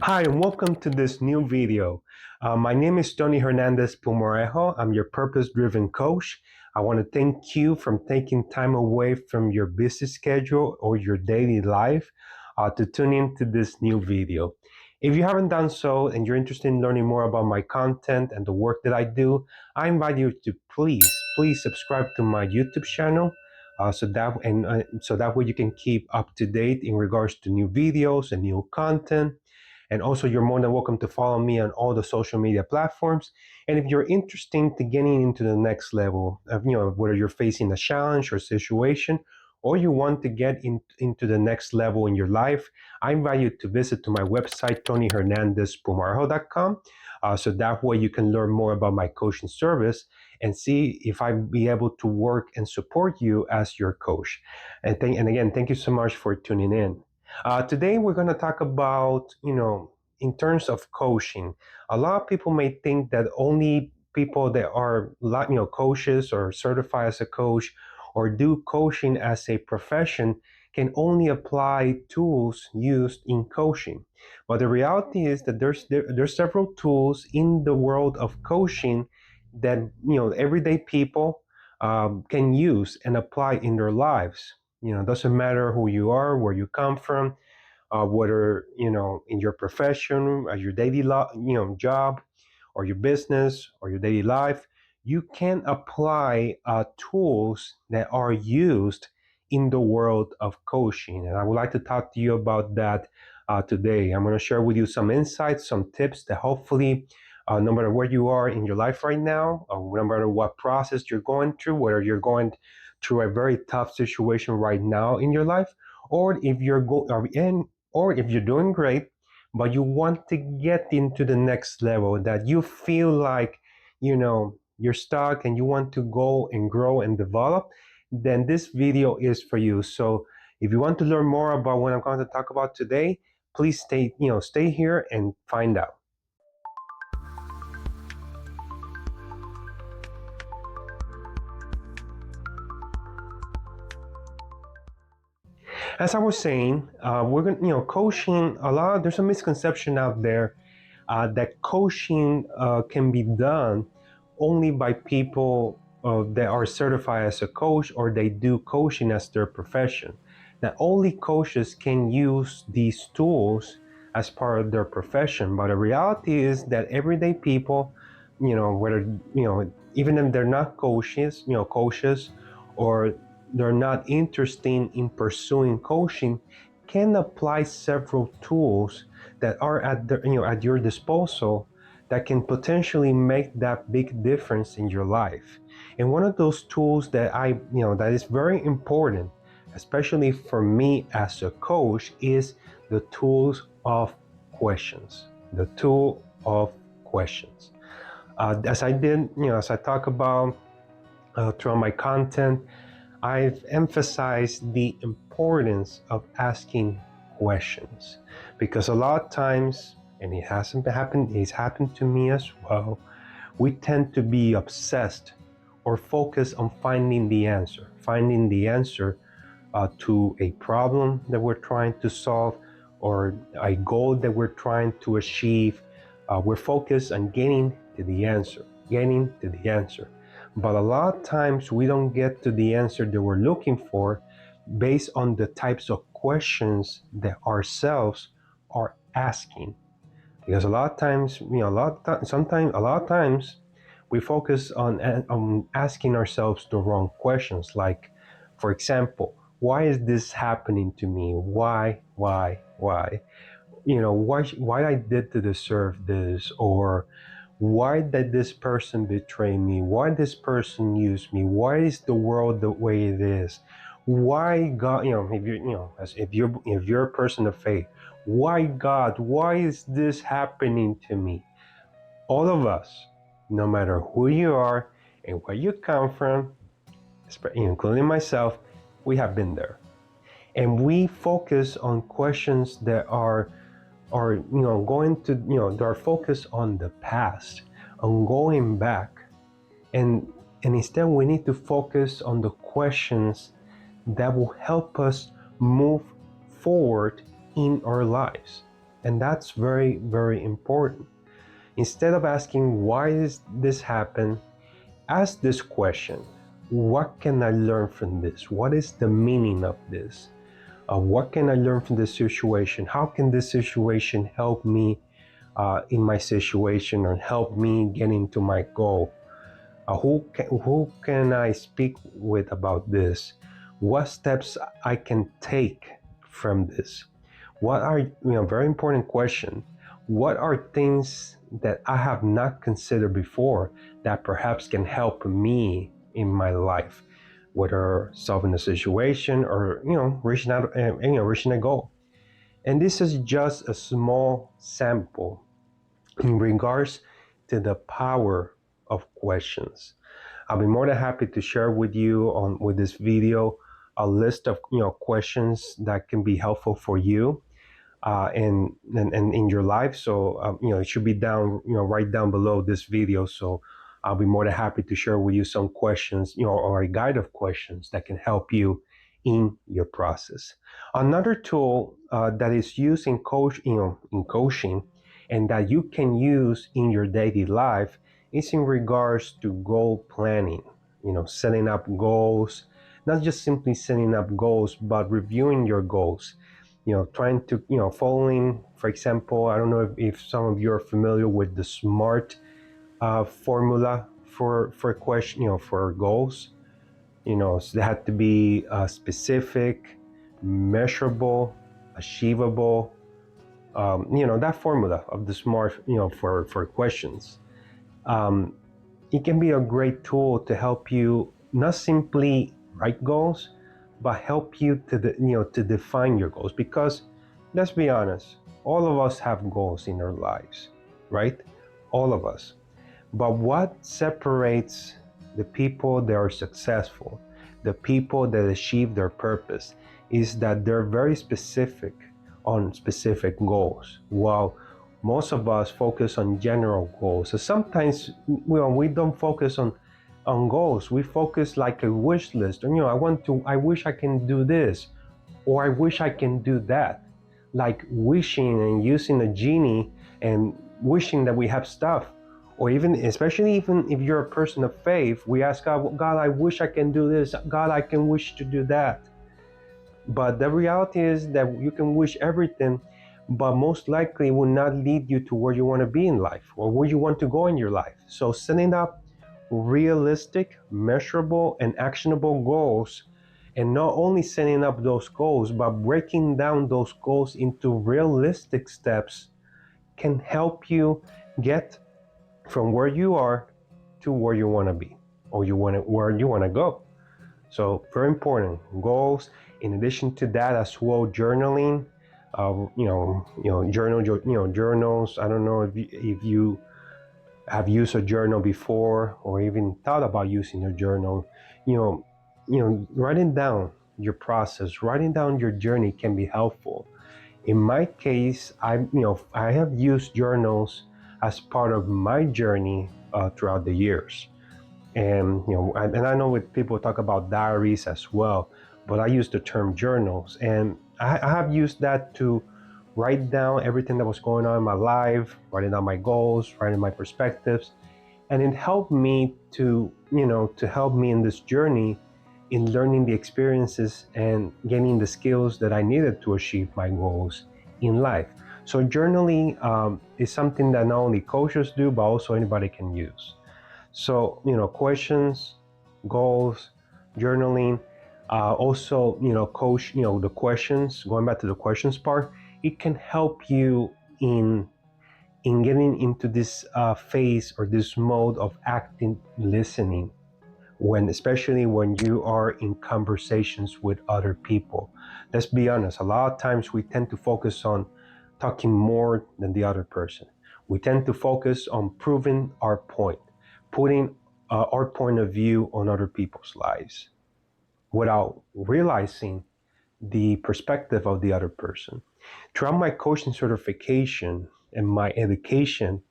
Hi, and welcome to this new video. My name is Tony Hernandez Pumorejo. I'm your purpose-driven coach. I want to thank you for taking time away from your busy schedule or your daily life to tune into this new video. If you haven't done so and you're interested in learning more about my content and the work that I do, I invite you to please subscribe to my YouTube channel so that way you can keep up to date in regards to new videos and new content. And also, you're more than welcome to follow me on all the social media platforms. And if you're interested in getting into the next level of, whether you're facing a challenge or situation, or you want to get into the next level in your life, I invite you to visit to my website, tonyhernandezpumarjo.com. So that way you can learn more about my coaching service and see if I'd be able to work and support you as your coach. And again, thank you so much for tuning in. Today we're going to talk about, in terms of coaching. A lot of people may think that only people that are, coaches or certified as a coach or do coaching as a profession can only apply tools used in coaching. But the reality is that there's several tools in the world of coaching that, everyday people can use and apply in their lives. It doesn't matter who you are, where you come from, whether in your profession, your daily job, or your business, or your daily life. You can apply tools that are used in the world of coaching, and I would like to talk to you about that today. I'm going to share with you some insights, some tips that hopefully. No matter where you are in your life right now, or no matter what process you're going through, whether you're going through a very tough situation right now in your life, or if or if you're doing great, but you want to get into the next level, that you feel like, you're stuck and you want to go and grow and develop, then this video is for you. So if you want to learn more about what I'm going to talk about today, please stay here and find out. As I was saying, we're going, coaching a lot. There's a misconception out there that coaching can be done only by people that are certified as a coach or they do coaching as their profession. That only coaches can use these tools as part of their profession. But the reality is that everyday people, whether, even if they're not coaches, or they're not interested in pursuing coaching, can apply several tools that are at your disposal that can potentially make that big difference in your life. And one of those tools that is very important, especially for me as a coach, is the tools of questions. The tool of questions. As I talk about throughout my content, I've emphasized the importance of asking questions, because a lot of times, and it's happened to me as well, we tend to be obsessed or focused on finding the answer to a problem that we're trying to solve or a goal that we're trying to achieve. We're focused on getting to the answer. But a lot of times we don't get to the answer that we're looking for based on the types of questions that ourselves are asking. Because a lot of times, a lot of times we focus on asking ourselves the wrong questions. Like, for example, why is this happening to me? Why? Why I did to deserve this, or why did this person betray me? Why this person use me? Why is the world the way it is? Why God? If you're a person of faith, why God? Why is this happening to me? All of us, no matter who you are and where you come from, including myself, we have been there, and we focus on questions that are going to they're focused on the past, on going back, and instead we need to focus on the questions that will help us move forward in our lives. And that's very, very important. Instead of asking, why does this happen? Ask this question: what can I learn from this? What is the meaning of this? What can I learn from this situation? How can this situation help me in my situation or help me get into my goal? Who can I speak with about this? What steps I can take from this? What are, very important question. What are things that I have not considered before that perhaps can help me in my life, whether solving a situation or reaching out, reaching a goal. And this is just a small sample in regards to the power of questions. I'll be more than happy to share with you on with this video a list of questions that can be helpful for you and in your life. So it should be down, right down below this video. So I'll be more than happy to share with you some questions, or a guide of questions that can help you in your process. Another tool that is used in in coaching, and that you can use in your daily life is in regards to goal planning. Setting up goals, not just simply setting up goals, but reviewing your goals, trying to, following, for example, I don't know if some of you are familiar with the SMART formula for question, for goals. So they have to be specific, measurable, achievable. That formula of the SMART, for questions. Um, it can be a great tool to help you not simply write goals, but help you to define your goals. Because let's be honest, all of us have goals in our lives, right? All of us. But what separates the people that are successful, the people that achieve their purpose, is that they're very specific on specific goals, while most of us focus on general goals. So sometimes we don't focus on goals. We focus like a wish list. And, I wish I can do this, or I wish I can do that. Like wishing and using a genie and wishing that we have stuff. Or even, especially even if you're a person of faith, we ask God, well, God, I wish I can do this. God, I can wish to do that. But the reality is that you can wish everything, but most likely will not lead you to where you want to be in life or where you want to go in your life. So setting up realistic, measurable, and actionable goals, and not only setting up those goals, but breaking down those goals into realistic steps, can help you get from where you are to where you want to be, or where you want to go. So very important goals. In addition to that, as well, journaling. Journals. I don't know if you have used a journal before, or even thought about using a journal. You know, writing down your process, writing down your journey can be helpful. In my case, I have used journals as part of my journey throughout the years. And I know with people talk about diaries as well, but I use the term journals, and I have used that to write down everything that was going on in my life, writing down my goals, writing my perspectives, and it helped me to help me in this journey in learning the experiences and gaining the skills that I needed to achieve my goals in life. So journaling is something that not only coaches do, but also anybody can use. So, questions, goals, journaling, also, coach, the questions, going back to the questions part, it can help you in getting into this phase or this mode of active listening, especially when you are in conversations with other people. Let's be honest, a lot of times we tend to focus on talking more than the other person. We tend to focus on proving our point, putting our point of view on other people's lives without realizing the perspective of the other person. Throughout my coaching certification and my education,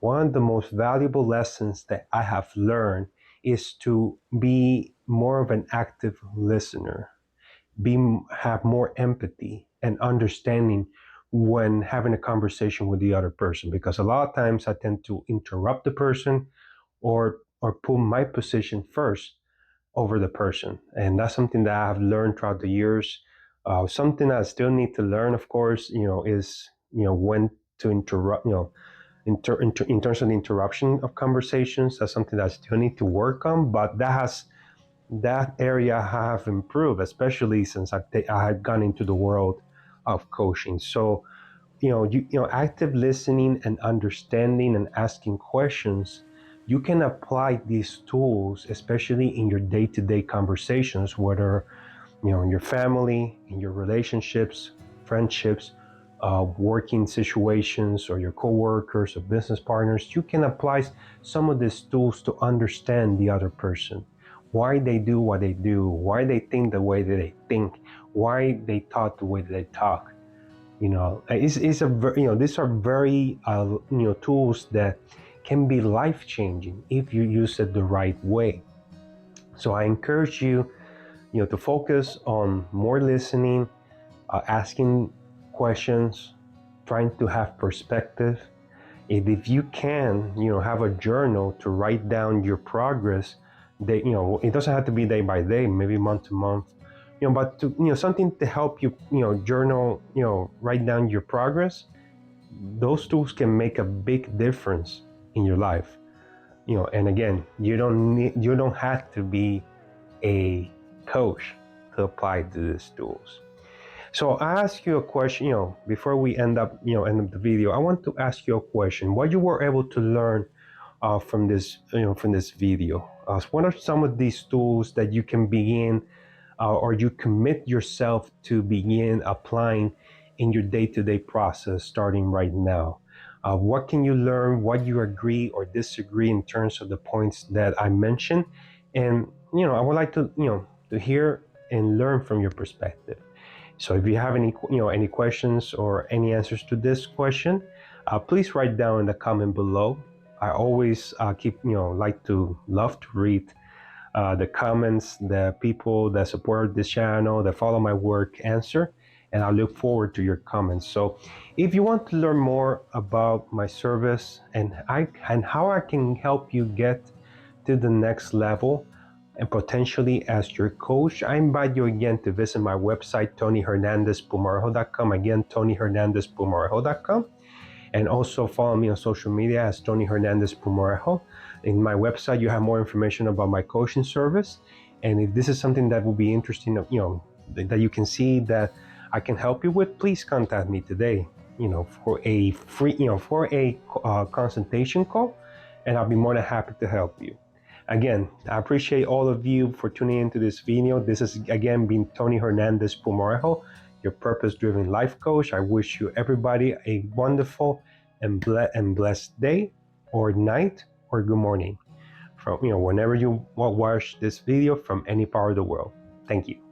one of the most valuable lessons that I have learned is to be more of an active listener, have more empathy and understanding when having a conversation with the other person, because a lot of times I tend to interrupt the person or put my position first over the person, and that's something that I've learned throughout the years. Something I still need to learn, of course, is when to interrupt. In terms of the interruption of conversations, that's something that I still need to work on. But that area have improved, especially since I had gone into the world of coaching. So active listening and understanding and asking questions, you can apply these tools, especially in your day-to-day conversations, whether in your family, in your relationships, friendships, working situations, or your coworkers or business partners. You can apply some of these tools to understand the other person, why they do what they do, why they think the way that they think, why they talk the way that they talk. It's a these are very tools that can be life changing if you use it the right way. So I encourage you to focus on more listening, asking questions, trying to have perspective. If you can, have a journal to write down your progress. It doesn't have to be day by day, maybe month to month. But to something to help you, journal, write down your progress. Those tools can make a big difference in your life. And again, you don't have to be a coach to apply to these tools. So I ask you a question, before we end up the video. I want to ask you a question. What you were able to learn from this video? What are some of these tools that you can begin or you commit yourself to begin applying in your day-to-day process starting right now? What can you learn? What you agree or disagree in terms of the points that I mentioned? And I would like to hear and learn from your perspective. So if you have any questions or any answers to this question, please write down in the comment below. I always love to read the comments that people that support this channel, that follow my work, answer, and I look forward to your comments. So if you want to learn more about my service and how I can help you get to the next level and potentially as your coach, I invite you again to visit my website, TonyHernandezPumarejo.com. Again, TonyHernandezPumarejo.com. And also follow me on social media as Tony Hernandez Pumarejo. In my website, you have more information about my coaching service. And if this is something that will be interesting, that you can see that I can help you with, please contact me today, for a free, consultation call, and I'll be more than happy to help you. Again, I appreciate all of you for tuning into this video. This has again been Tony Hernandez Pumarejo, your purpose-driven life coach. I wish you everybody a wonderful and blessed day or night or good morning from whenever you watch this video from any part of the world. Thank you.